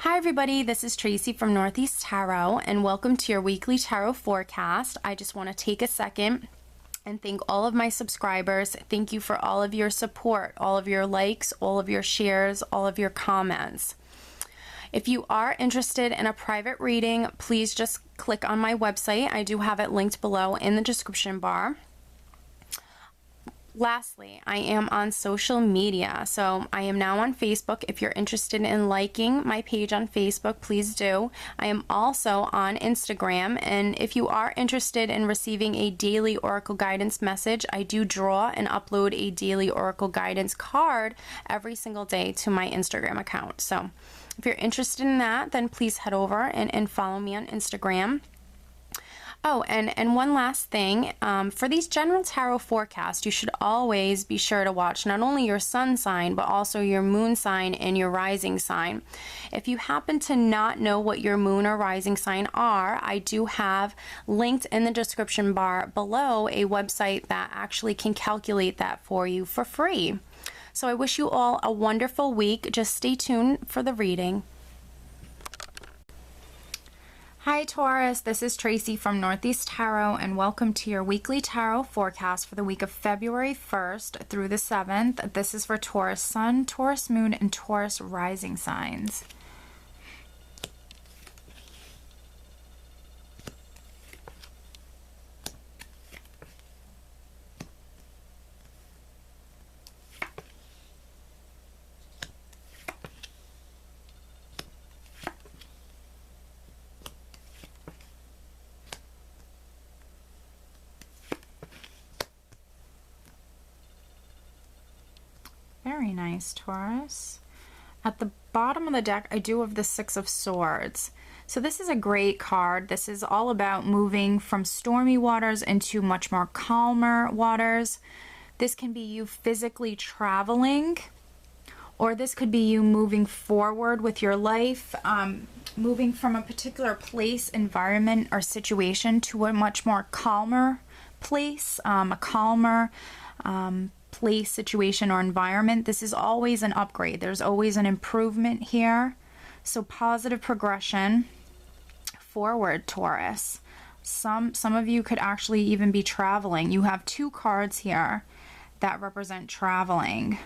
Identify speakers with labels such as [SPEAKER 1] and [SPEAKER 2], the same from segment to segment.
[SPEAKER 1] Hi everybody, this is Tracy from Northeast Tarot and welcome to your weekly tarot forecast. I just want to take a second and thank all of my subscribers. Thank you for all of your support, all of your likes, all of your shares, all of your comments. If you are interested in a private reading, please just click on my website. I do have it linked below in the description bar. Lastly, I am on social media, so I am now on Facebook. If you're interested in liking my page on Facebook, please do. I am also on Instagram, and if you are interested in receiving a daily Oracle guidance message, I do draw and upload a daily Oracle guidance card every single day to my Instagram account. So if you're interested in that, then please head over and follow me on Instagram. Oh, and one last thing, for these general tarot forecasts, you should always be sure to watch not only your sun sign, but also your moon sign and your rising sign. If you happen to not know what your moon or rising sign are, I do have linked in the description bar below a website that actually can calculate that for you for free. So I wish you all a wonderful week. Just stay tuned for the reading. Hi Taurus, this is Tracy from Northeast Tarot and welcome to your weekly tarot forecast for the week of February 1st through the 7th. This is for Taurus Sun, Taurus Moon, and Taurus Rising signs. Very nice, Taurus. At the bottom of the deck, I do have the Six of Swords. So this is a great card. This is all about moving from stormy waters into much more calmer waters. This can be you physically traveling, or this could be you moving forward with your life, moving from a particular place, environment, or situation to a much more calmer place, a calmer place, situation, or environment. This is always an upgrade. There's always an improvement here. So positive progression forward, Taurus. Some of you could actually even be traveling. You have two cards here that represent traveling.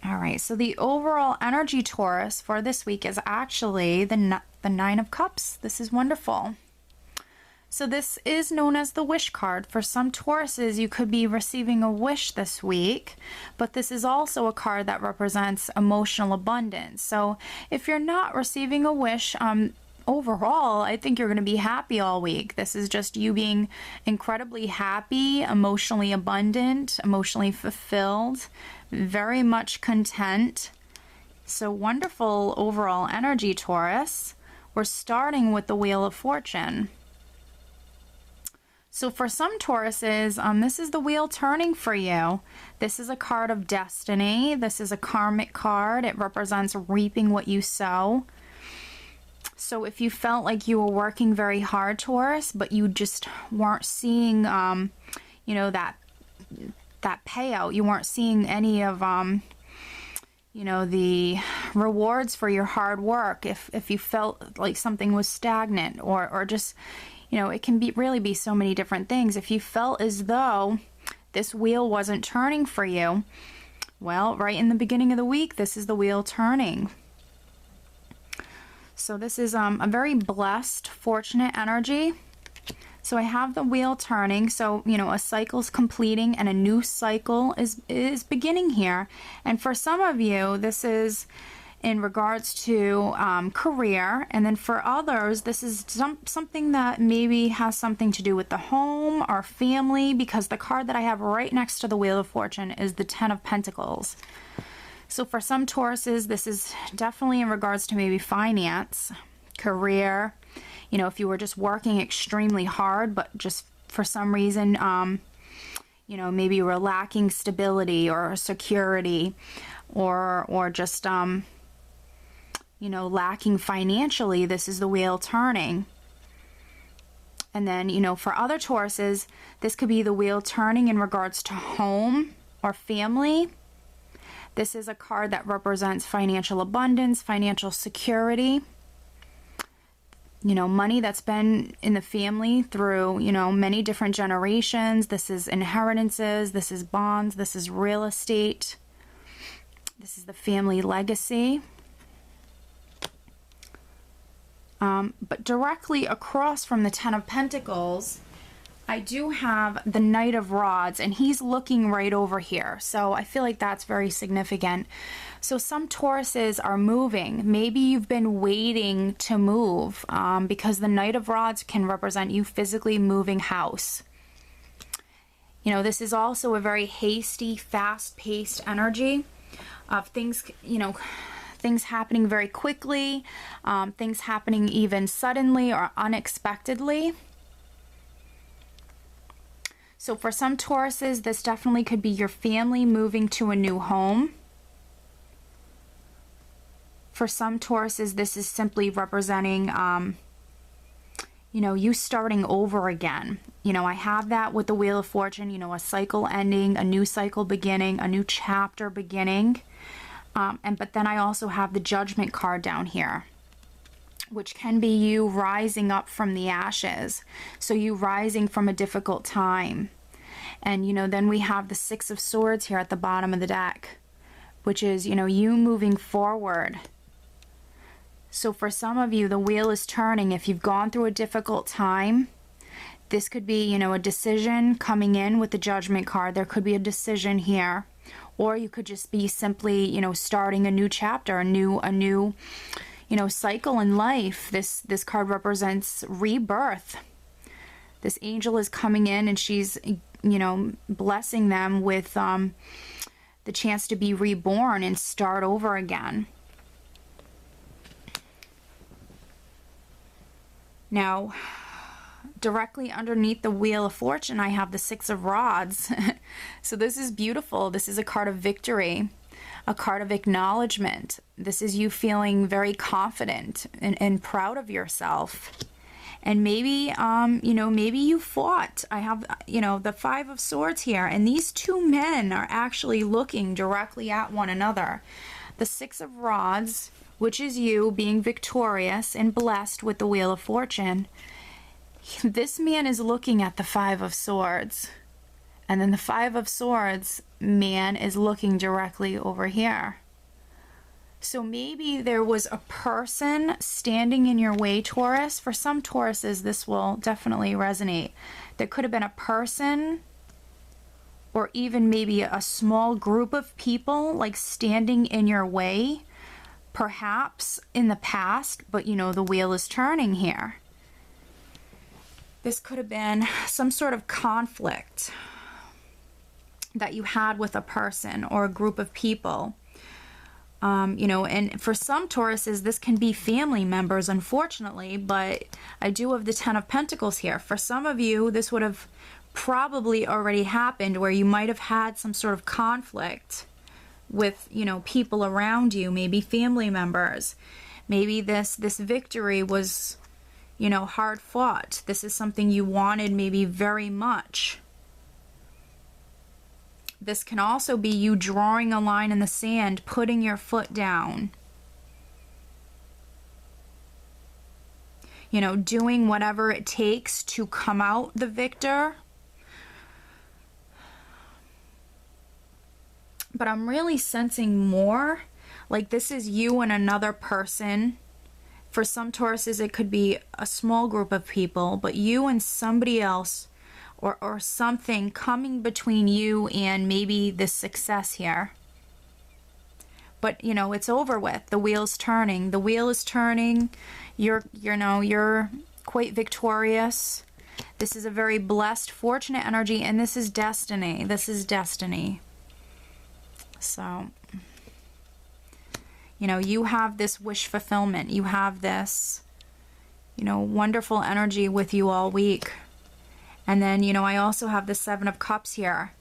[SPEAKER 1] All right, so the overall energy, Taurus, for this week is actually the Nine of Cups. This is wonderful. So this is known as the wish card. For some Tauruses, you could be receiving a wish this week, but this is also a card that represents emotional abundance. So if you're not receiving a wish, overall, I think you're going to be happy all week. This is just you being incredibly happy, emotionally abundant, emotionally fulfilled, very much content. So wonderful overall energy, Taurus. We're starting with the Wheel of Fortune. So for some Tauruses, this is the wheel turning for you. This is a card of destiny. This is a karmic card. It represents reaping what you sow. So if you felt like you were working very hard, Taurus, but you just weren't seeing, you know, that payout, you weren't seeing any of, you know, the rewards for your hard work. If you felt like something was stagnant or just, you know, it can really be so many different things. If you felt as though this wheel wasn't turning for you, well, right in the beginning of the week, this is the wheel turning. So this is a very blessed, fortunate energy. So I have the wheel turning. So, you know, a cycle's completing and a new cycle is beginning here. And for some of you, this is in regards to career, and then for others, this is something that maybe has something to do with the home or family, because the card that I have right next to the Wheel of Fortune is the Ten of Pentacles. So for some Tauruses, this is definitely in regards to maybe finance, career, you know, if you were just working extremely hard, but just for some reason, you know, maybe you were lacking stability or security, or just, you know, lacking financially, this is the wheel turning. And then, you know, for other Tauruses, this could be the wheel turning in regards to home or family. This is a card that represents financial abundance, financial security. You know, money that's been in the family through, you know, many different generations. This is inheritances, this is bonds, this is real estate. This is the family legacy. But directly across from the Ten of Pentacles, I do have the Knight of Rods, and he's looking right over here. So I feel like that's very significant. So some Tauruses are moving. Maybe you've been waiting to move because the Knight of Rods can represent you physically moving house. You know, this is also a very hasty, fast-paced energy of things, you know, things happening very quickly, things happening even suddenly or unexpectedly. So for some Tauruses, this definitely could be your family moving to a new home. For some Tauruses, this is simply representing, you know, you starting over again. You know, I have that with the Wheel of Fortune, you know, a cycle ending, a new cycle beginning, a new chapter beginning. But then I also have the Judgment card down here, which can be you rising up from the ashes. So you rising from a difficult time. And, you know, then we have the Six of Swords here at the bottom of the deck, which is, you know, you moving forward. So for some of you, the wheel is turning. If you've gone through a difficult time, this could be, you know, a decision coming in with the Judgment card. There could be a decision here. Or you could just be simply, you know, starting a new chapter, a new, you know, cycle in life. This card represents rebirth. This angel is coming in and she's, you know, blessing them with the chance to be reborn and start over again. Now, directly underneath the Wheel of Fortune, I have the Six of Rods. So this is beautiful. This is a card of victory, a card of acknowledgement. This is you feeling very confident and proud of yourself. And maybe, you know, maybe you fought. I have, you know, the Five of Swords here, and these two men are actually looking directly at one another. The Six of Rods, which is you being victorious and blessed with the Wheel of Fortune. This man is looking at the Five of Swords. And then the Five of Swords man is looking directly over here. So maybe there was a person standing in your way, Taurus. For some Tauruses, this will definitely resonate. There could have been a person or even maybe a small group of people like standing in your way, perhaps in the past, but you know, the wheel is turning here. This could have been some sort of conflict that you had with a person or a group of people. You know, and for some Tauruses, this can be family members, unfortunately, but I do have the Ten of Pentacles here. For some of you, this would have probably already happened where you might have had some sort of conflict with, you know, people around you, maybe family members. Maybe this victory was, you know, hard fought. This is something you wanted maybe very much. This can also be you drawing a line in the sand, putting your foot down. You know, doing whatever it takes to come out the victor. But I'm really sensing more like this is you and another person. For some Tauruses, it could be a small group of people, but you and somebody else or something coming between you and maybe the success here. But, you know, it's over with. The wheel's turning. The wheel is turning. You're quite victorious. This is a very blessed, fortunate energy, and this is destiny. This is destiny. So, you know, you have this wish fulfillment. You have this, you know, wonderful energy with you all week. And then, you know, I also have the Seven of Cups here,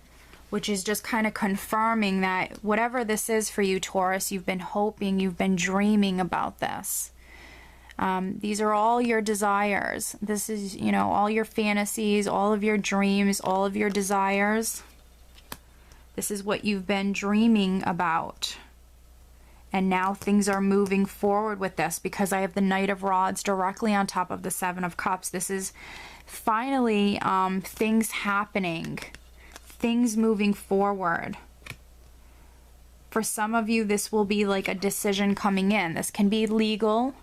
[SPEAKER 1] which is just kind of confirming that whatever this is for you, Taurus, you've been hoping, you've been dreaming about this. These are all your desires. This is, you know, all your fantasies, all of your dreams, all of your desires. This is what you've been dreaming about. And now things are moving forward with this because I have the Knight of Rods directly on top of the Seven of Cups. This is finally things happening, things moving forward. For some of you, this will be like a decision coming in. This can be legal.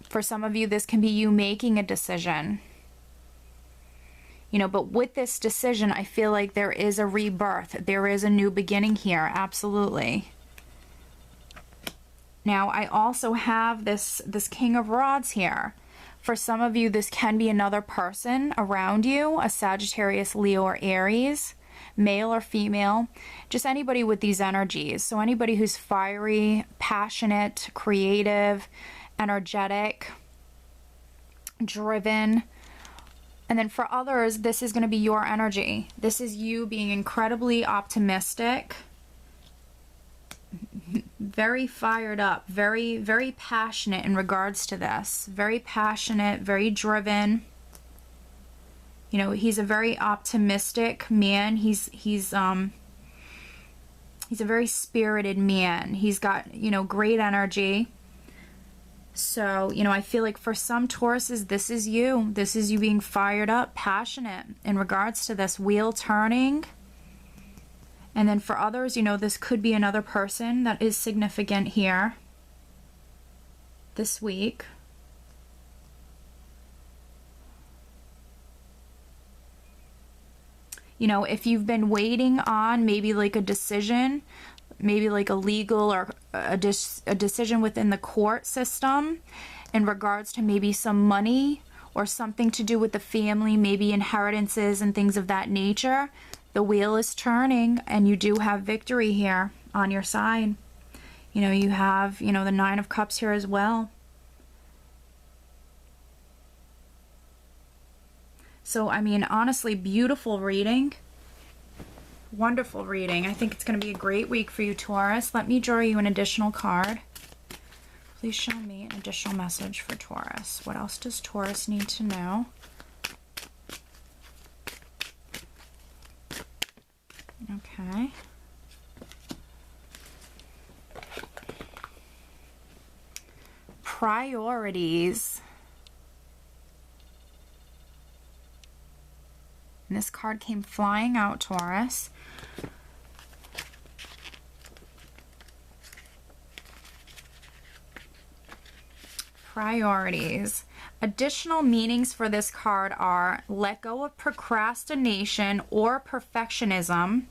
[SPEAKER 1] For some of you, this can be you making a decision. You know, but with this decision, I feel like there is a rebirth. There is a new beginning here. Absolutely. Now, I also have this King of Rods here. For some of you, this can be another person around you, a Sagittarius, Leo, or Aries, male or female, just anybody with these energies. So anybody who's fiery, passionate, creative, energetic, driven. And then for others, this is going to be your energy. This is you being incredibly optimistic, very fired up, very, very passionate in regards to this. Very passionate, very driven. You know, he's a very optimistic man. He's a very spirited man. He's got, you know, great energy. So, you know, I feel like for some Tauruses, this is you. This is you being fired up, passionate in regards to this wheel turning. And then for others, you know, this could be another person that is significant here this week. You know, if you've been waiting on maybe like a decision, maybe like a legal or a decision within the court system in regards to maybe some money or something to do with the family, maybe inheritances and things of that nature, the wheel is turning and you do have victory here on your side. You know, you have, you know, the Nine of Cups here as well. So, I mean, honestly, beautiful reading. Wonderful reading. I think it's going to be a great week for you, Taurus. Let me draw you an additional card. Please show me an additional message for Taurus. What else does Taurus need to know? Okay. Priorities. And this card came flying out, Taurus. Priorities. Additional meanings for this card are let go of procrastination or perfectionism,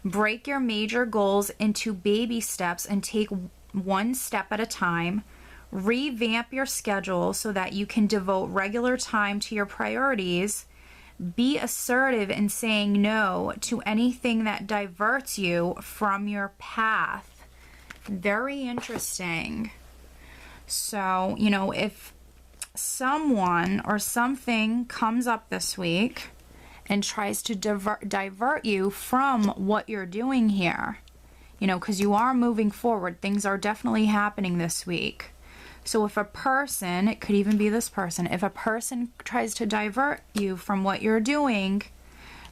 [SPEAKER 1] break your major goals into baby steps and take one step at a time, revamp your schedule so that you can devote regular time to your priorities, be assertive in saying no to anything that diverts you from your path. Very interesting. So, you know, if someone or something comes up this week and tries to divert you from what you're doing here, you know, because you are moving forward, things are definitely happening this week. So if a person, it could even be this person, if a person tries to divert you from what you're doing,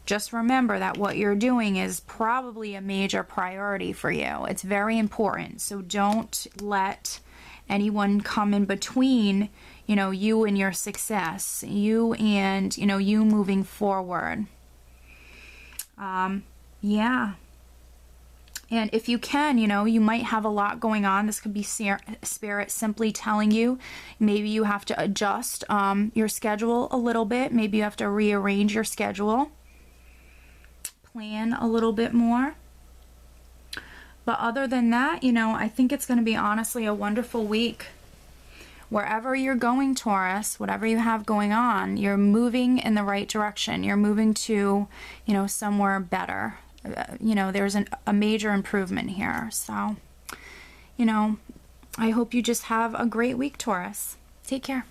[SPEAKER 1] just remember that what you're doing is probably a major priority for you. It's very important. So don't let anyone come in between, you know, you and your success, you and, you know, you moving forward. Yeah. And if you can, you know, you might have a lot going on. This could be Spirit simply telling you maybe you have to adjust your schedule a little bit. Maybe you have to rearrange your schedule, plan a little bit more. But other than that, you know, I think it's going to be honestly a wonderful week. Wherever you're going, Taurus, whatever you have going on, you're moving in the right direction. You're moving to, you know, somewhere better. You know, there's a major improvement here. So, you know, I hope you just have a great week, Taurus. Take care.